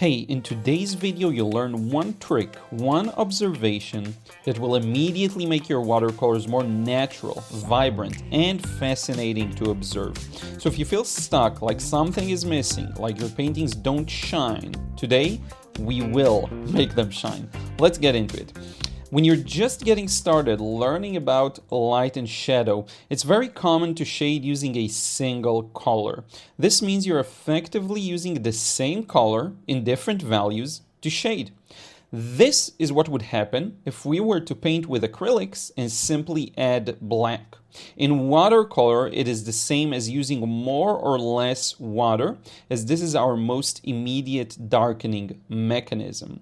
Hey, in today's video you'll learn one trick, one observation that will immediately make your watercolors more natural, vibrant, and fascinating to observe. So if you feel stuck, like something is missing, like your paintings don't shine, today we will make them shine. Let's get into it. When you're just getting started learning about light and shadow, it's very common to shade using a single color. This means you're effectively using the same color in different values to shade. This is what would happen if we were to paint with acrylics and simply add black. In watercolor, it is the same as using more or less water, as this is our most immediate darkening mechanism.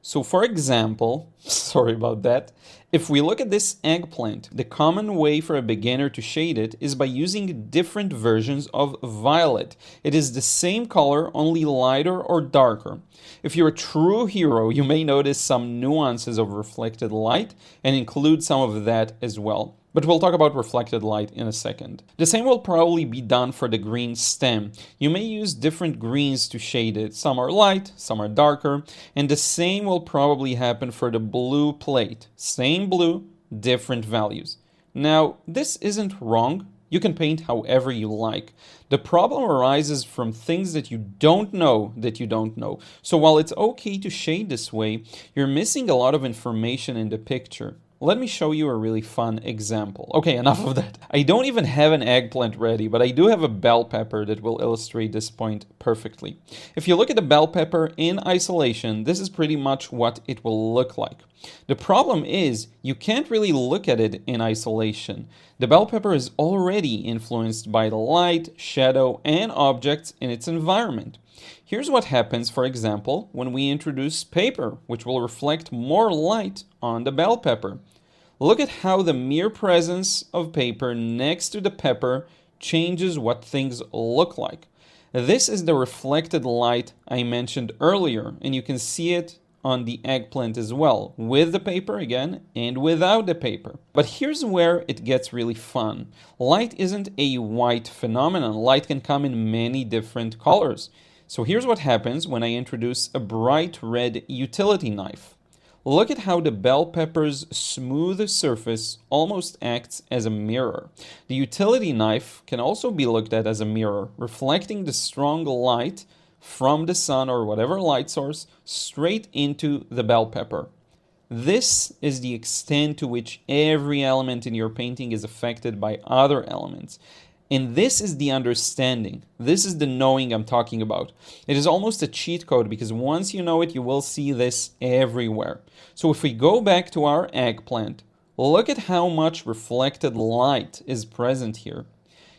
So for example, sorry about that, if we look at this eggplant, the common way for a beginner to shade it is by using different versions of violet. It is the same color, only lighter or darker. If you're a true hero, you may notice some nuances of reflected light and include some of that as well. But we'll talk about reflected light in a second. The same will probably be done for the green stem. You may use different greens to shade it. Some are light, some are darker, and the same will probably happen for the blue plate. Same blue, different values. Now, this isn't wrong. You can paint however you like. The problem arises from things that you don't know. So while it's okay to shade this way, you're missing a lot of information in the picture. Let me show you a really fun example. Okay, enough of that. I don't even have an eggplant ready, but I do have a bell pepper that will illustrate this point perfectly. If you look at the bell pepper in isolation, this is pretty much what it will look like. The problem is, you can't really look at it in isolation. The bell pepper is already influenced by the light, shadow, and objects in its environment. Here's what happens, for example, when we introduce paper, which will reflect more light on the bell pepper. Look at how the mere presence of paper next to the pepper changes what things look like. This is the reflected light I mentioned earlier, and you can see it on the eggplant as well, with the paper again and without the paper. But here's where it gets really fun. Light isn't a white phenomenon. Light can come in many different colors. So here's what happens when I introduce a bright red utility knife. Look at how the bell pepper's smooth surface almost acts as a mirror. The utility knife can also be looked at as a mirror, reflecting the strong light from the sun or whatever light source straight into the bell pepper. This is the extent to which every element in your painting is affected by other elements. And this is the understanding. This is the knowing I'm talking about. It is almost a cheat code because once you know it, you will see this everywhere. So if we go back to our eggplant, look at how much reflected light is present here.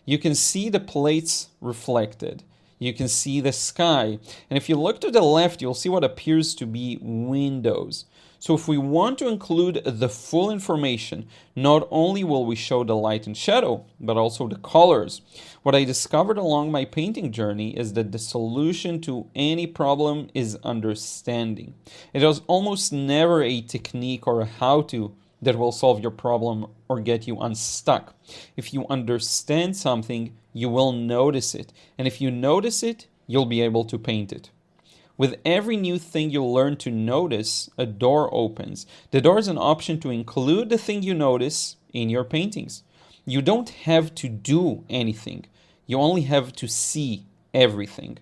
You can see the plates reflected. You can see the sky. And if you look to the left, you'll see what appears to be windows. So if we want to include the full information, not only will we show the light and shadow, but also the colors. What I discovered along my painting journey is that the solution to any problem is understanding. It is almost never a technique or a how-to that will solve your problem or get you unstuck. If you understand something, you will notice it. And if you notice it, you'll be able to paint it. With every new thing you learn to notice, a door opens. The door is an option to include the thing you notice in your paintings. You don't have to do anything. You only have to see everything.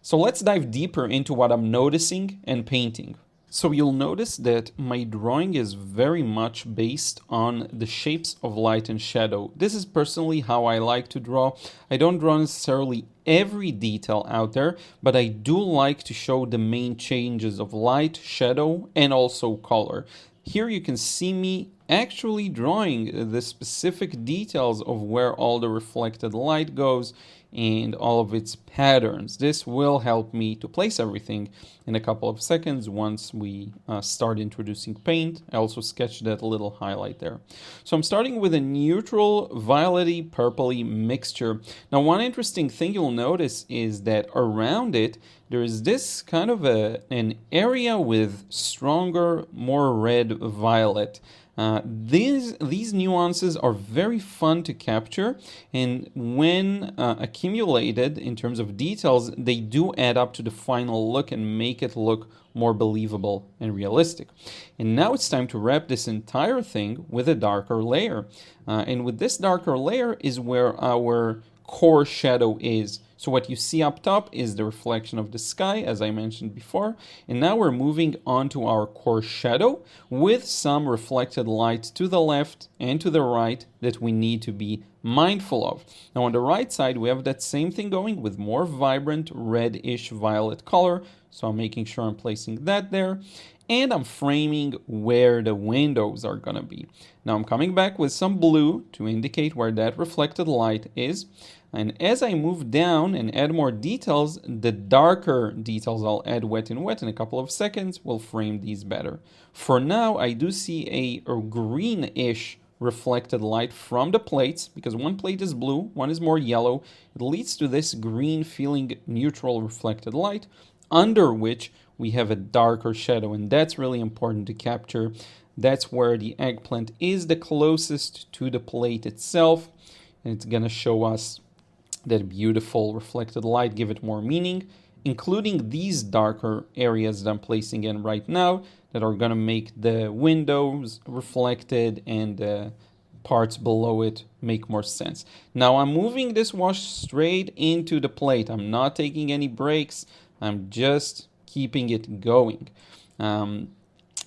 So let's dive deeper into what I'm noticing and painting. So you'll notice that my drawing is very much based on the shapes of light and shadow. This is personally how I like to draw. I don't draw necessarily every detail out there, but I do like to show the main changes of light, shadow, and also color. Here you can see me actually drawing the specific details of where all the reflected light goes and all of its patterns. This will help me to place everything in a couple of seconds once we start introducing paint. I also sketched that little highlight there. So I'm starting with a neutral violety purpley mixture. Now one interesting thing you'll notice is that around it there is this kind of an area with stronger, more red violet. These nuances are very fun to capture, and when accumulated in terms of details, they do add up to the final look and make it look more believable and realistic. And now it's time to wrap this entire thing with a darker layer. And with this darker layer is where our core shadow is. So what you see up top is the reflection of the sky, as I mentioned before. And now we're moving on to our core shadow with some reflected light to the left and to the right that we need to be mindful of. Now on the right side, we have that same thing going with more vibrant reddish violet color. So I'm making sure I'm placing that there. And I'm framing where the windows are going to be. Now I'm coming back with some blue to indicate where that reflected light is. And as I move down and add more details, the darker details I'll add wet in a couple of seconds will frame these better. For now, I do see a greenish reflected light from the plates, because one plate is blue, one is more yellow. It leads to this green feeling neutral reflected light, under which we have a darker shadow, and that's really important to capture. That's where the eggplant is the closest to the plate itself, and it's gonna show us that beautiful reflected light, give it more meaning, including these darker areas that I'm placing in right now that are gonna make the windows reflected and the parts below it make more sense. Now I'm moving this wash straight into the plate. I'm not taking any breaks. I'm just keeping it going.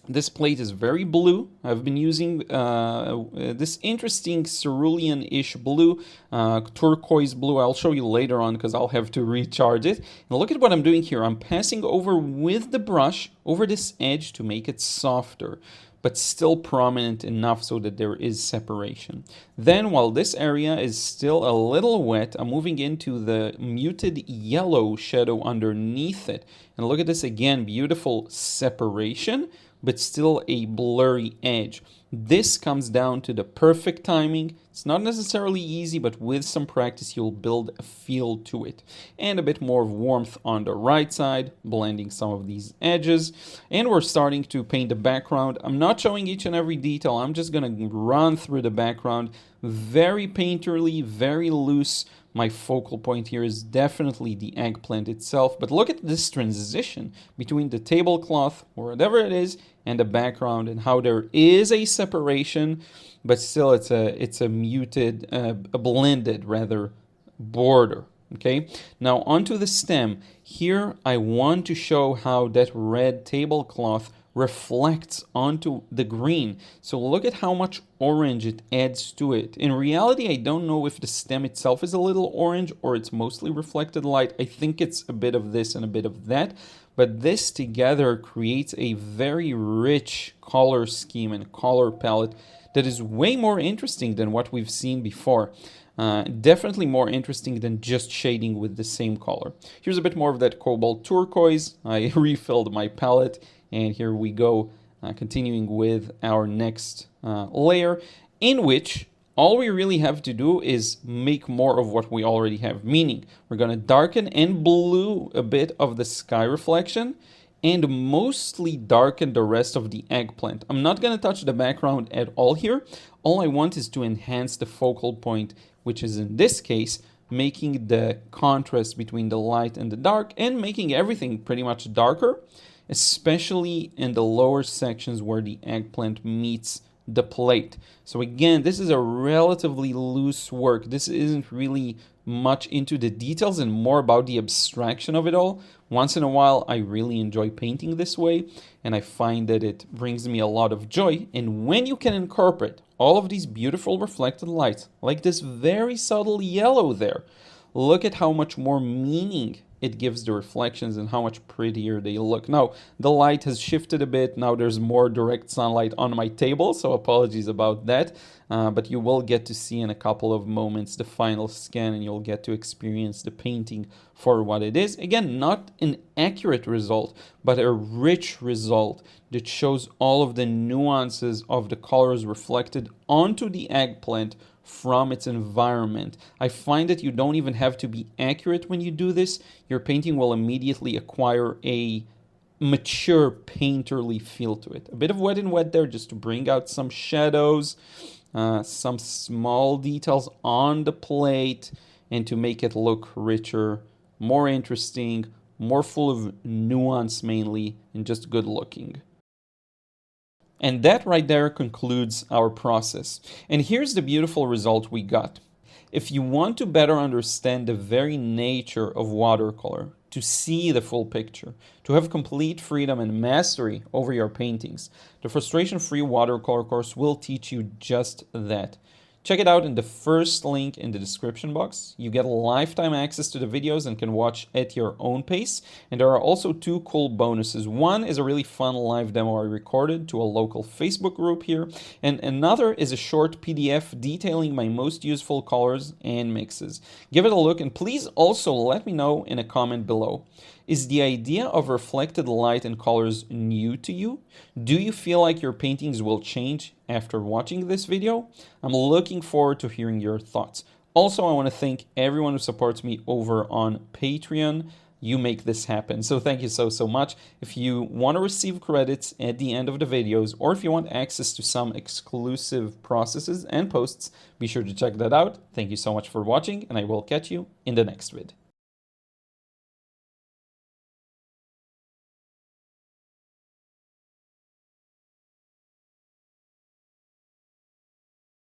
This plate is very blue. I've been using this interesting cerulean-ish blue, turquoise blue. I'll show you later on because I'll have to recharge it. And look at what I'm doing here. I'm passing over with the brush over this edge to make it softer, but still prominent enough so that there is separation. Then while this area is still a little wet, I'm moving into the muted yellow shadow underneath it. And look at this again, beautiful separation, but still a blurry edge. This comes down to the perfect timing. It's not necessarily easy, but with some practice, you'll build a feel to it. And a bit more of warmth on the right side, blending some of these edges. And we're starting to paint the background. I'm not showing each and every detail. I'm just gonna run through the background very painterly, very loose. My focal point here is definitely the eggplant itself, but look at this transition between the tablecloth, or whatever it is, and the background, and how there is a separation, but still it's a muted, a blended rather, border. Okay, now onto the stem. Here I want to show how that red tablecloth reflects onto the green. So look at how much orange it adds to it. In reality, I don't know if the stem itself is a little orange or it's mostly reflected light. I think it's a bit of this and a bit of that, but this together creates a very rich color scheme and color palette that is way more interesting than what we've seen before. Definitely more interesting than just shading with the same color. Here's a bit more of that cobalt turquoise. I refilled my palette, and here we go, continuing with our next layer, in which all we really have to do is make more of what we already have, meaning we're going to darken and blue a bit of the sky reflection, and mostly darken the rest of the eggplant. I'm not going to touch the background at all here. All I want is to enhance the focal point, which is in this case making the contrast between the light and the dark, and making everything pretty much darker, especially in the lower sections where the eggplant meets the plate. So again, this is a relatively loose work. This isn't really much into the details and more about the abstraction of it all. Once in a while, I really enjoy painting this way, and I find that it brings me a lot of joy. And when you can incorporate all of these beautiful reflected lights, like this very subtle yellow there, look at how much more meaning it gives the reflections and how much prettier they look. Now, the light has shifted a bit. Now there's more direct sunlight on my table, so apologies about that. But you will get to see in a couple of moments the final scan, and you'll get to experience the painting for what it is. Again, not an accurate result, but a rich result that shows all of the nuances of the colors reflected onto the eggplant from its environment. I find that you don't even have to be accurate when you do this. Your painting will immediately acquire a mature painterly feel to it. A bit of wet and wet there just to bring out some shadows, some small details on the plate, and to make it look richer, more interesting, more full of nuance mainly, and just good looking. And that right there concludes our process. And here's the beautiful result we got. If you want to better understand the very nature of watercolor, to see the full picture, to have complete freedom and mastery over your paintings, the frustration-free watercolor course will teach you just that. Check it out in the first link in the description box. You get lifetime access to the videos and can watch at your own pace. And there are also two cool bonuses. One is a really fun live demo I recorded to a local Facebook group here. And another is a short PDF detailing my most useful colors and mixes. Give it a look and please also let me know in a comment below. Is the idea of reflected light and colors new to you? Do you feel like your paintings will change after watching this video? I'm looking forward to hearing your thoughts. Also, I want to thank everyone who supports me over on Patreon. You make this happen. So thank you so much. If you want to receive credits at the end of the videos, or if you want access to some exclusive processes and posts, be sure to check that out. Thank you so much for watching, and I will catch you in the next vid.